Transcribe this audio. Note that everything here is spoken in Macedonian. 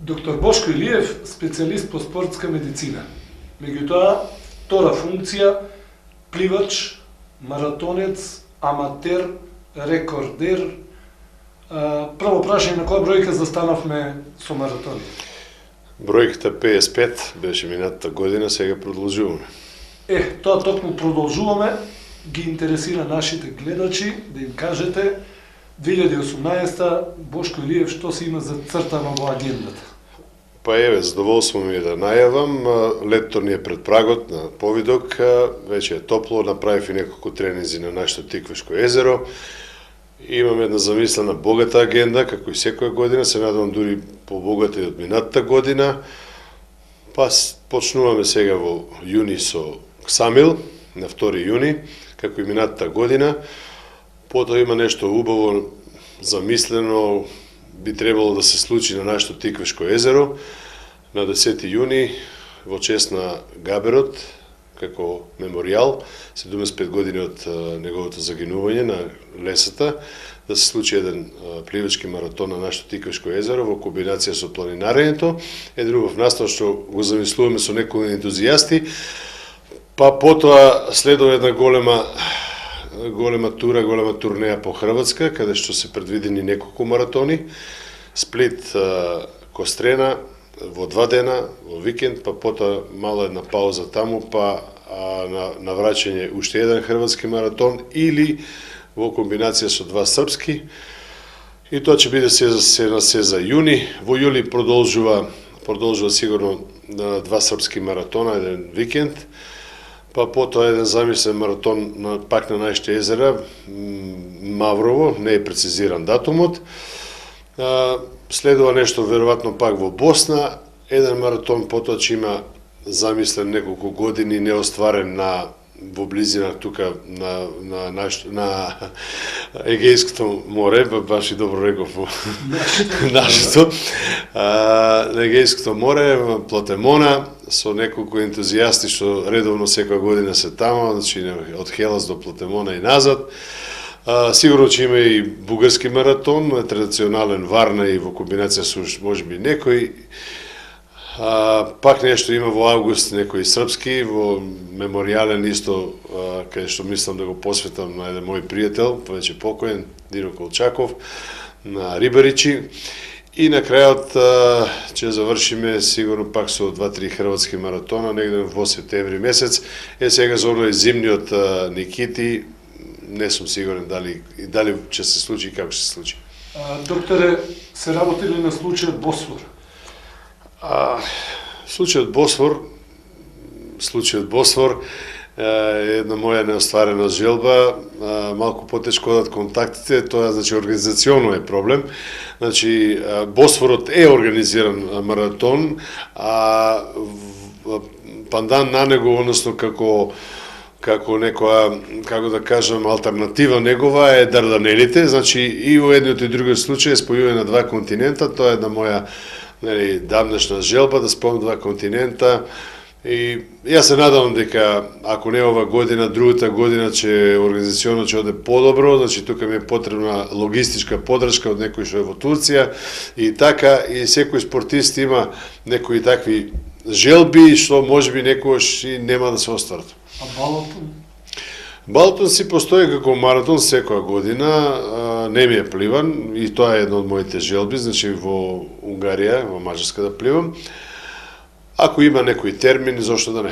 Доктор Бошко Илиев, специјалист по спортска медицина. Меѓутоа, втора функција, пливач, маратонец, аматер, рекордер. Прво прашање, на која бројка застанавме со маратони? Бројката 55 беше минатата година, сега продолжуваме. Тоа токму продолжуваме, ги интересира нашите гледачи, да им кажете 2018 Бошко Илиев што се има зацртано во агендата? Па еве, задоволство ми е да најавам, летото ни е пред прагот на Повидок, веќе е топло, направив и неколку тренинзи на нашето Тиквешко езеро. Имам една замислена богата агенда, како и секоја година, се надевам дури побогата и од минатата година. Па почнуваме сега во јуни со Ксамил, на 2 јуни, како и минатата година. Потоа има нешто убаво замислено, би требало да се случи на нашето Тиквешко езеро на 10 јуни во чест на Габерот, како меморијал, 75 години од неговото загинување на лесата, да се случи еден пливачки маратон на нашето Тиквешко езеро во комбинација со планинарењето, еден убав настан што го замислуваме со некои ентузијасти, па потоа следува една голема турнеја по Хрватска, каде што се предвидени неколку маратони, Сплит, Кострена, во 2 дена, во викенд, па потоа мала една пауза таму, па на враќање уште еден хрватски маратон или во комбинација со 2 српски. И тоа ќе биде се за јуни. Во јули продолжува сигурно 2 српски маратона, еден викенд, па потоа еден замислен маратон пак на нашите езера, Маврово, не е прецизиран датумот. Следува нешто веројатно пак во Босна, еден маратон, потоа ќе има замислен неколку години неостварен во близина тука на Егејското море, баш и добро реков нашето, на Егејското море, Плотемона, со неколку ентузијасти што редовно секоја година се тама, значи од Хелас до Плотемона и назад. Сигурно ќе има и бугарски маратон, традиционален Варна и во комбинација со можеби некој. Пак нешто има во август, некој српски, во меморијален исто, каде што мислам да го посветам на еден мој пријател, веќе покоен, Дино Колчаков, на Рибаричи. И на крајот ќе завршиме сигурно пак со 2-3 хрватски маратона, негде во септември месец. Сега за оној зимниот Никити, не сум сигурен дали ќе се случи и како ќе се случи. Докторе, се работи ли на случајот Босфор? Случајот Босфор е една моја неостварена желба, малку потешко одат контактите, тоа значи организационо е проблем. Значи Босфорот е организиран маратон, а пандан на него, односно како некоја, како да кажам, алтернатива негова е Дарданелите, значи и во едниот и другиот случај е спојување на 2 континента, тоа е една моја давнешна желба да спојам 2 континента. И јас се надавам дека ако не ова година, другата година организационно ќе оде подобро, значи тука ми е потребна логистичка подршка од некој што е во Турција и така, и секој спортист има некои такви желби што можеби некогаш и нема да се остварат. А балотон? Балотон си постои како маратон секоја година, не ми е пливан и тоа е една од моите желби, значи во Унгарија, во Мажарска да пливам. Ако има некој термин, зошто да не?